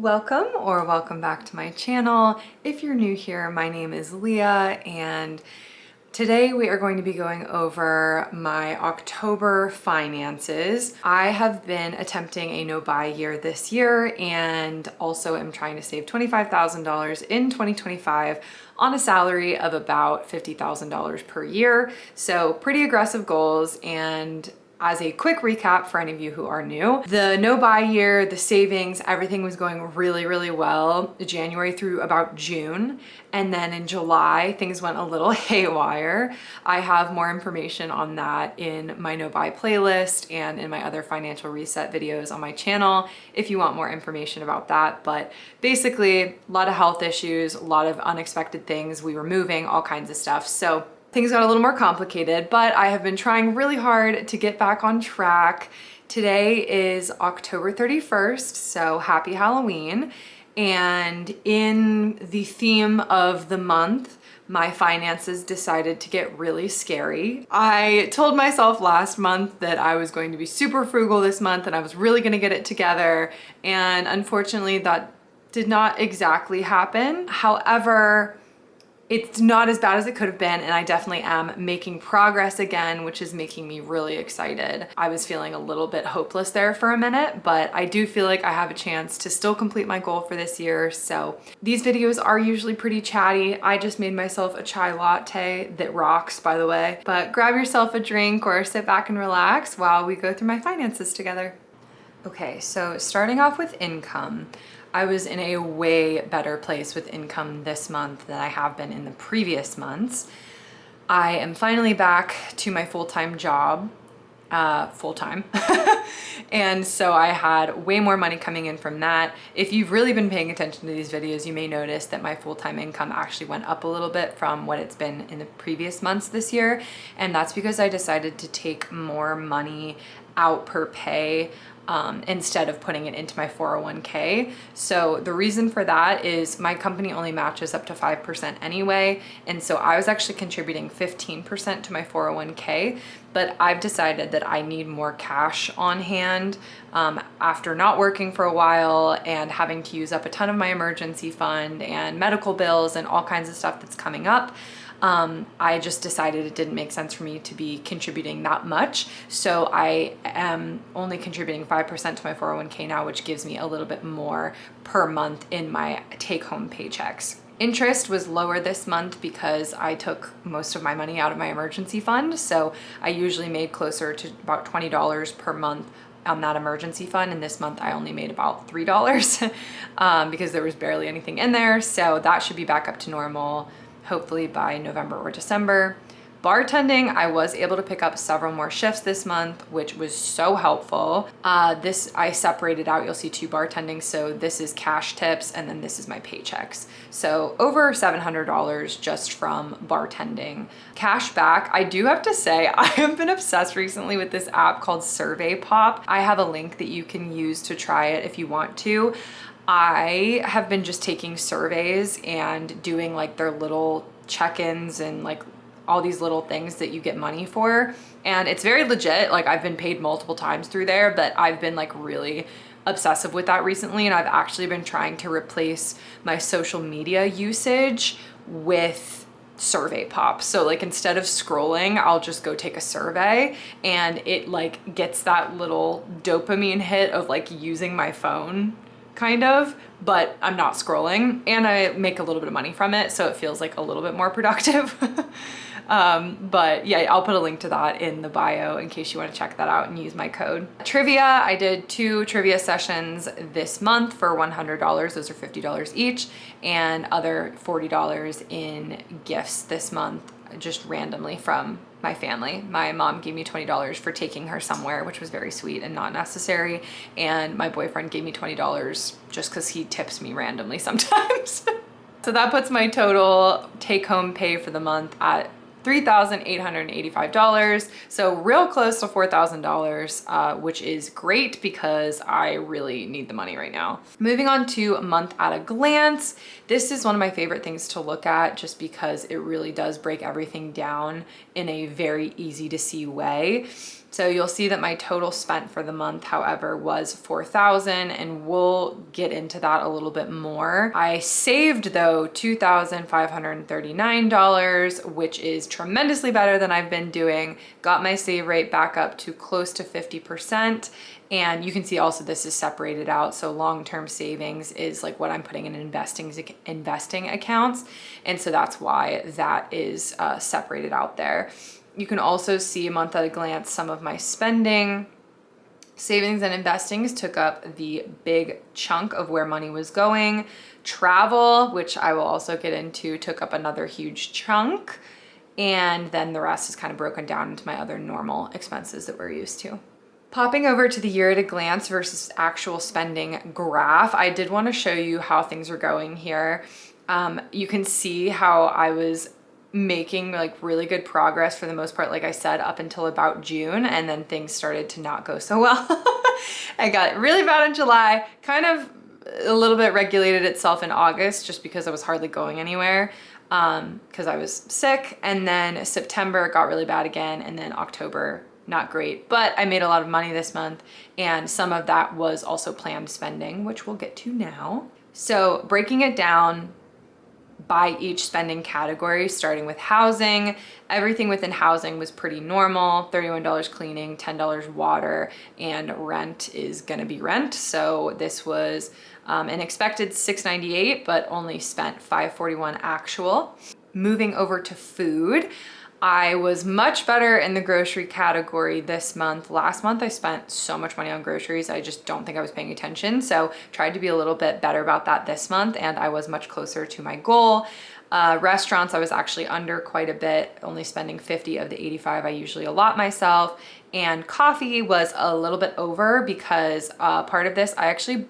Welcome or welcome back to my channel. If you're new here, my name is Leah and today we are going to be going over my October finances. I have been attempting a no-buy year this year and also am trying to save $25,000 in 2025 on a salary of about $50,000 per year. So pretty aggressive goals. And as a quick recap for any of you who are new, the no-buy year, the savings, everything was going really, really well, January through about June. And then in July, things went a little haywire. I have more information on that in my no-buy playlist and in my other financial reset videos on my channel if you want more information about that. But basically, a lot of health issues, a lot of unexpected things. We were moving, all kinds of stuff. So things got a little more complicated, but I have been trying really hard to get back on track. Today is October 31st, so happy Halloween. And in the theme of the month, my finances decided to get really scary. I told myself last month that I was going to be super frugal this month and I was really gonna get it together. And unfortunately, that did not exactly happen. However, it's not as bad as it could have been, and I definitely am making progress again, which is making me really excited. I was feeling a little bit hopeless there for a minute, but I do feel like I have a chance to still complete my goal for this year. So these videos are usually pretty chatty. I just made myself a chai latte that rocks, by the way. But grab yourself a drink or sit back and relax while we go through my finances together. Okay, so starting off with income, I was in a way better place with income this month than I have been in the previous months. I am finally back to my full-time job, full-time. And so I had way more money coming in from that. If you've really been paying attention to these videos, you may notice that my full-time income actually went up a little bit from what it's been in the previous months this year. And that's because I decided to take more money out per pay instead of putting it into my 401k. So the reason for that is my company only matches up to 5% anyway. And so I was actually contributing 15% to my 401k, but I've decided that I need more cash on hand after not working for a while and having to use up a ton of my emergency fund and medical bills and all kinds of stuff that's coming up. I just decided it didn't make sense for me to be contributing that much. So I am only contributing 5% to my 401k now, which gives me a little bit more per month in my take-home paychecks. Interest was lower this month because I took most of my money out of my emergency fund. So I usually made closer to about $20 per month on that emergency fund, and this month I only made about $3 because there was barely anything in there. So that should be back up to normal hopefully by November or December. Bartending, I was able to pick up several more shifts this month, which was so helpful. This I separated out, you'll see two bartending. So this is cash tips and then this is my paychecks. So over $700 just from bartending. Cash back, I do have to say, I have been obsessed recently with this app called Survey Pop. I have a link that you can use to try it if you want to. I have been just taking surveys and doing like their little check-ins and like all these little things that you get money for. And it's very legit. Like I've been paid multiple times through there, but I've been like really obsessive with that recently. And I've actually been trying to replace my social media usage with Survey Pop. So like instead of scrolling, I'll just go take a survey and it like gets that little dopamine hit of like using my phone kind of, but I'm not scrolling and I make a little bit of money from it. So it feels like a little bit more productive. But yeah, I'll put a link to that in the bio in case you want to check that out and use my code. Trivia, I did 2 trivia sessions this month for $100. Those are $50 each, and other $40 in gifts this month, just randomly from my family. My mom gave me $20 for taking her somewhere, which was very sweet and not necessary. And my boyfriend gave me $20 just because he tips me randomly sometimes. So that puts my total take-home pay for the month at $3,885. So real close to $4,000, which is great because I really need the money right now. Moving on to a month at a glance. This is one of my favorite things to look at just because it really does break everything down in a very easy to see way. So you'll see that my total spent for the month, however, was $4,000, and we'll get into that a little bit more. I saved though $2,539, which is tremendously better than I've been doing. Got my save rate back up to close to 50%. And you can see also this is separated out. So long-term savings is like what I'm putting in investing accounts. And so that's why that is separated out there. You can also see a month at a glance some of my spending. Savings and investings took up the big chunk of where money was going. Travel, which I will also get into, took up another huge chunk. And then the rest is kind of broken down into my other normal expenses that we're used to. Popping over to the year at a glance versus actual spending graph, I did want to show you how things are going here. You can see how I was making like really good progress for the most part, like I said, up until about June, and then things started to not go so well. I got really bad in July, kind of a little bit regulated itself in August just because I was hardly going anywhere because I was sick, and then September got really bad again, and then October not great, but I made a lot of money this month, and some of that was also planned spending, which we'll get to now. So breaking it down by each spending category, starting with housing. Everything within housing was pretty normal. $31 cleaning, $10 water, and rent is gonna be rent. So this was an expected $698, but only spent $541 actual. Moving over to food, I was much better in the grocery category this month. Last month I spent so much money on groceries, I just don't think I was paying attention. So tried to be a little bit better about that this month, and I was much closer to my goal. Restaurants, I was actually under quite a bit, only spending 50 of the 85 I usually allot myself. And coffee was a little bit over because part of this, I actually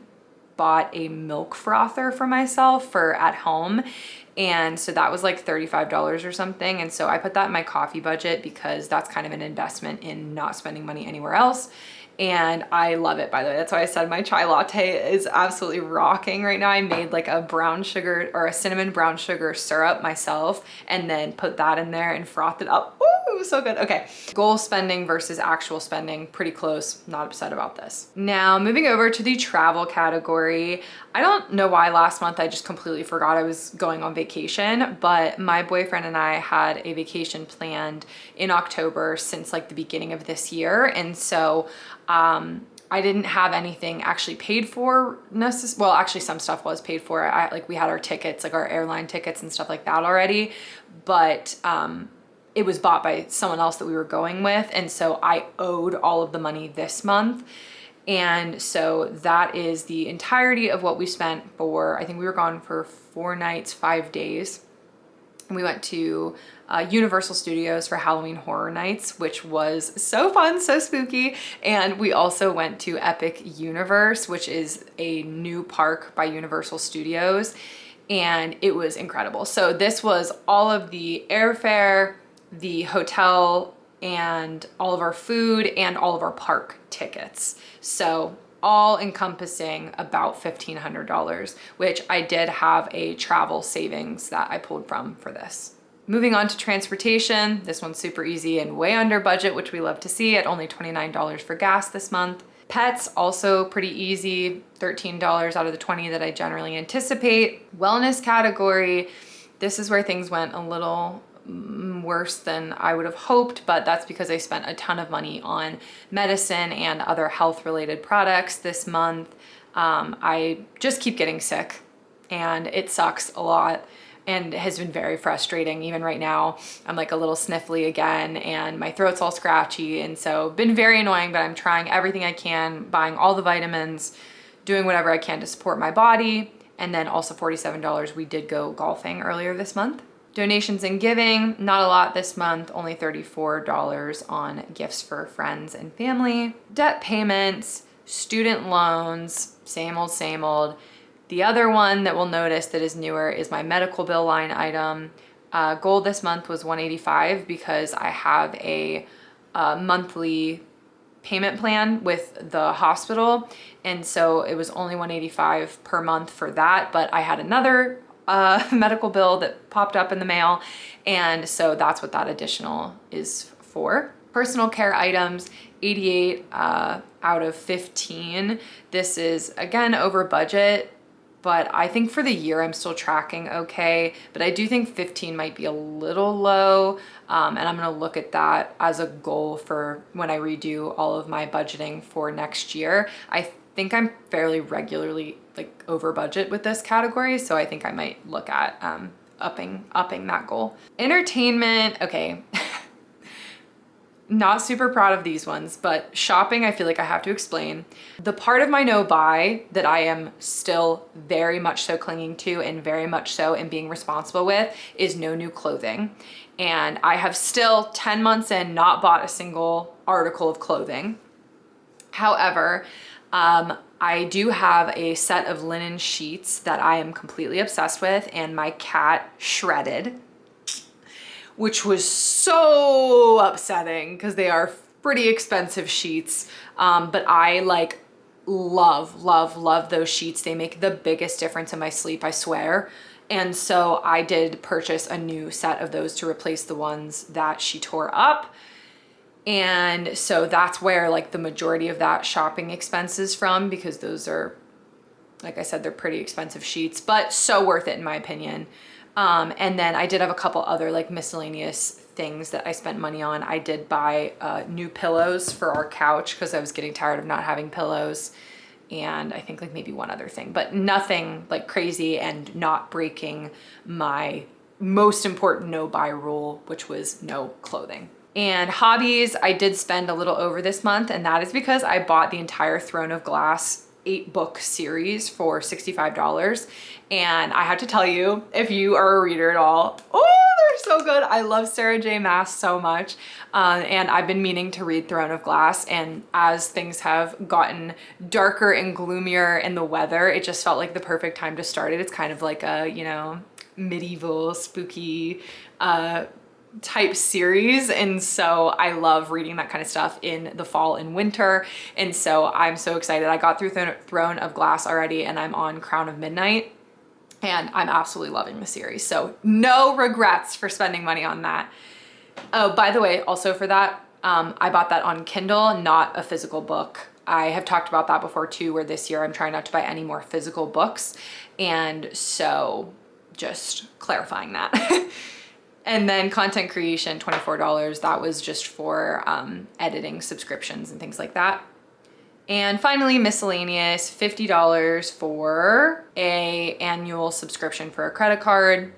bought a milk frother for myself for at home. And so that was like $35 or something. And so I put that in my coffee budget because that's kind of an investment in not spending money anywhere else. And I love it, by the way. That's why I said my chai latte is absolutely rocking right now. I made like a brown sugar or a cinnamon brown sugar syrup myself and then put that in there and frothed it up. Ooh, so good. Okay, goal spending versus actual spending, pretty close. Not upset about this. Now moving over to the travel category. I don't know why last month I just completely forgot I was going on vacation, but my boyfriend and I had a vacation planned in October since like the beginning of this year. And so I didn't have anything actually paid for well, actually some stuff was paid for. Like we had our tickets, like our airline tickets and stuff like that already, but it was bought by someone else that we were going with. And so I owed all of the money this month. And so that is the entirety of what we spent for, I think we were gone for 4 nights, 5 days. And we went to Universal Studios for Halloween Horror Nights, which was so fun, so spooky. And we also went to Epic Universe, which is a new park by Universal Studios. And it was incredible. So this was all of the airfare, the hotel, and all of our food and all of our park tickets. So all encompassing about $1,500, which I did have a travel savings that I pulled from for this. Moving on to transportation, this one's super easy and way under budget, which we love to see, at only $29 for gas this month. Pets, also pretty easy, $13 out of the 20 that I generally anticipate. Wellness category, this is where things went a little worse than I would have hoped, but that's because I spent a ton of money on medicine and other health related products this month. I just keep getting sick and it sucks a lot and has been very frustrating. Even right now, I'm like a little sniffly again and my throat's all scratchy. And so been very annoying, but I'm trying everything I can, buying all the vitamins, doing whatever I can to support my body. And then also $47, we did go golfing earlier this month. Donations and giving, not a lot this month, only $34 on gifts for friends and family. Debt payments, student loans, same old, same old. The other one that we'll notice that is newer is my medical bill line item. Goal this month was $185 because I have a monthly payment plan with the hospital. And so it was only $185 per month for that, but I had another medical bill that popped up in the mail. And so that's what that additional is for. Personal care items, 88 out of 15. This is again over budget, but I think for the year I'm still tracking okay. But I do think 15 might be a little low. And I'm gonna look at that as a goal for when I redo all of my budgeting for next year. I think I'm fairly regularly like over budget with this category, so I think I might look at upping that goal. Entertainment, okay. Not super proud of these ones, but shopping, I feel like I have to explain. The part of my no buy that I am still very much so clinging to and very much so in being responsible with is no new clothing. And I have still 10 months in not bought a single article of clothing. However, I do have a set of linen sheets that I am completely obsessed with, and my cat shredded, which was so upsetting because they are pretty expensive sheets. But I like love those sheets. They make the biggest difference in my sleep, I swear. And so I did purchase a new set of those to replace the ones that she tore up. And so that's where like the majority of that shopping expense is from, because those are, like I said, they're pretty expensive sheets, but so worth it in my opinion. And then I did have a couple other like miscellaneous things that I spent money on. I did buy new pillows for our couch because I was getting tired of not having pillows. And I think like maybe one other thing, but nothing like crazy and not breaking my most important no buy rule, which was no clothing. And hobbies, I did spend a little over this month, and that is because I bought the entire Throne of Glass 8-book series for $65. And I have to tell you, if you are a reader at all, oh, they're so good. I love Sarah J Maas so much. And I've been meaning to read Throne of Glass, and as things have gotten darker and gloomier in the weather, it just felt like the perfect time to start it. It's kind of like a, you know, medieval spooky type series, and so I love reading that kind of stuff in the fall and winter, and so I'm so excited. I got through Throne of Glass already, and I'm on Crown of Midnight, and I'm absolutely loving the series, so no regrets for spending money on that. Oh, by the way, also for that, I bought that on Kindle, not a physical book. I have talked about that before too, where this year I'm trying not to buy any more physical books, and so just clarifying that. And then content creation, $24. That was just for editing subscriptions and things like that. And finally, miscellaneous, $50 for a annual subscription for a credit card.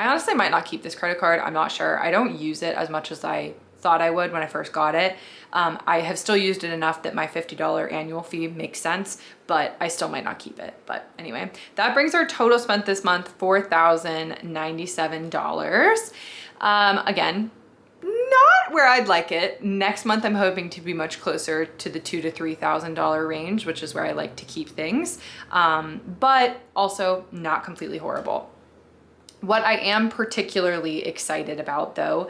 I honestly might not keep this credit card. I'm not sure. I don't use it as much as I thought I would when I first got it. I have still used it enough that my $50 annual fee makes sense, but I still might not keep it. But anyway, that brings our total spent this month, $4,097. Again, not where I'd like it. Next month, I'm hoping to be much closer to the $2,000 to $3,000 range, which is where I like to keep things, but also not completely horrible. What I am particularly excited about though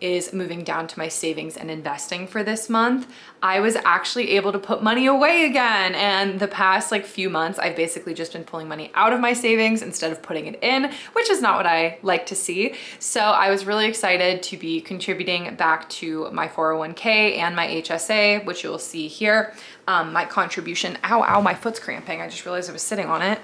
is moving down to my savings and investing for this month. I was actually able to put money away again, and the past like few months I've basically just been pulling money out of my savings instead of putting it in, which is not what I like to see. So I was really excited to be contributing back to my 401k and my HSA, which you'll see here. My contribution, ow, my foot's cramping. I just realized I was sitting on it.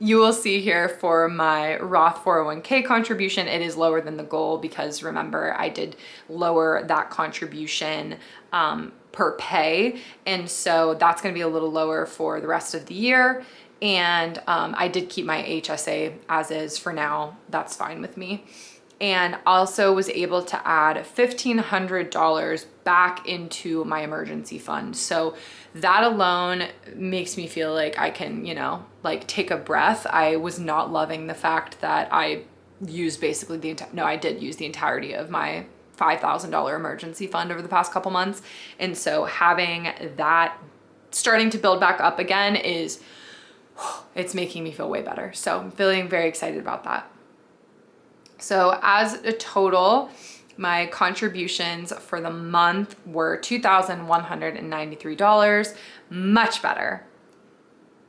You will see here for my Roth 401k contribution, it is lower than the goal because remember, I did lower that contribution per pay. And so that's gonna be a little lower for the rest of the year. And I did keep my HSA as is for now. That's fine with me. And also was able to add $1,500 back into my emergency fund. So that alone makes me feel like I can, you know, like take a breath. I was not loving the fact that I used basically I did use the entirety of my $5,000 emergency fund over the past couple months. And so having that starting to build back up again it's making me feel way better. So I'm feeling very excited about that. So as a total, my contributions for the month were $2,193, much better.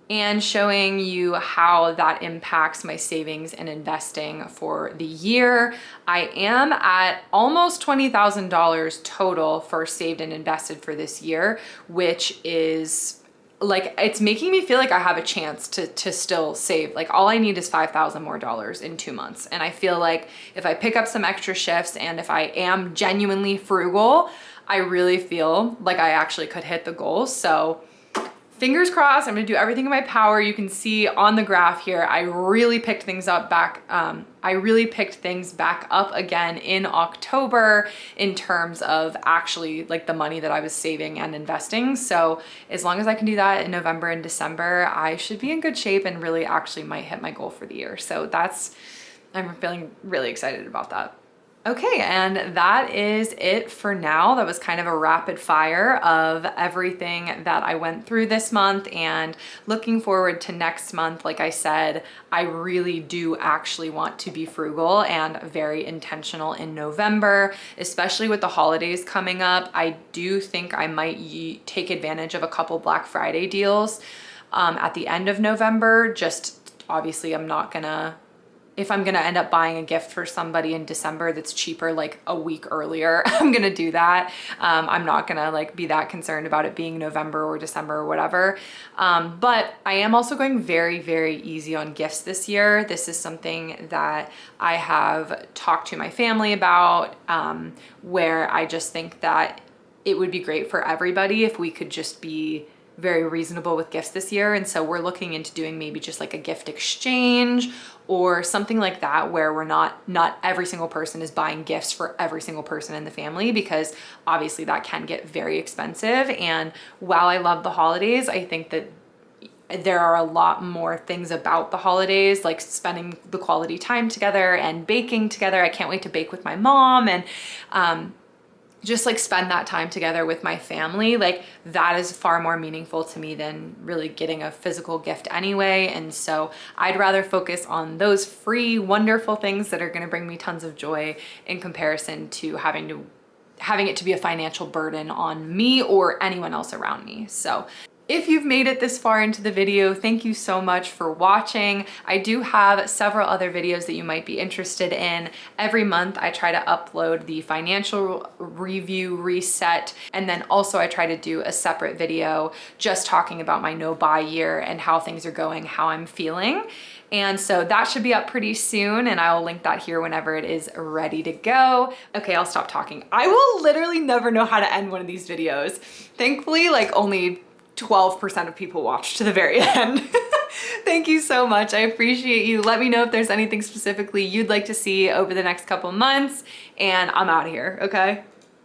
and showing you how that impacts my savings and investing for the year. I am at almost $20,000 total for saved and invested for this year, which is like, it's making me feel like I have a chance to still save. Like, all I need is $5,000 more in 2 months. And I feel like if I pick up some extra shifts and if I am genuinely frugal, I really feel like I actually could hit the goal. So fingers crossed, I'm gonna do everything in my power. You can see on the graph here, I really picked things back up again in October in terms of actually like the money that I was saving and investing. So as long as I can do that in November and December, I should be in good shape and really actually might hit my goal for the year. So I'm feeling really excited about that. Okay, and that is it for now. That was kind of a rapid fire of everything that I went through this month, and looking forward to next month. Like I said, I really do actually want to be frugal and very intentional in November, especially with the holidays coming up. I do think I might take advantage of a couple Black Friday deals at the end of November. Just obviously if I'm gonna end up buying a gift for somebody in December that's cheaper like a week earlier, I'm gonna do that. I'm not gonna like be that concerned about it being November or December or whatever. But I am also going very, very easy on gifts this year. This is something that I have talked to my family about, where I just think that it would be great for everybody if we could just be very reasonable with gifts this year. And so we're looking into doing maybe just like a gift exchange or something like that, where we're not every single person is buying gifts for every single person in the family, because obviously that can get very expensive. And while I love the holidays, I think that there are a lot more things about the holidays, like spending the quality time together and baking together. I can't wait to bake with my mom and just like spend that time together with my family. Like, that is far more meaningful to me than really getting a physical gift anyway. And so I'd rather focus on those free, wonderful things that are going to bring me tons of joy in comparison to having it to be a financial burden on me or anyone else around me. So if you've made it this far into the video, thank you so much for watching. I do have several other videos that you might be interested in. Every month I try to upload the financial review reset, and then also I try to do a separate video just talking about my no buy year and how things are going, how I'm feeling. And so that should be up pretty soon, and I will link that here whenever it is ready to go. Okay, I'll stop talking. I will literally never know how to end one of these videos. Thankfully, like, only 12% of people watch to the very end. Thank you so much. I appreciate you. Let me know if there's anything specifically you'd like to see over the next couple months, and I'm out of here, okay?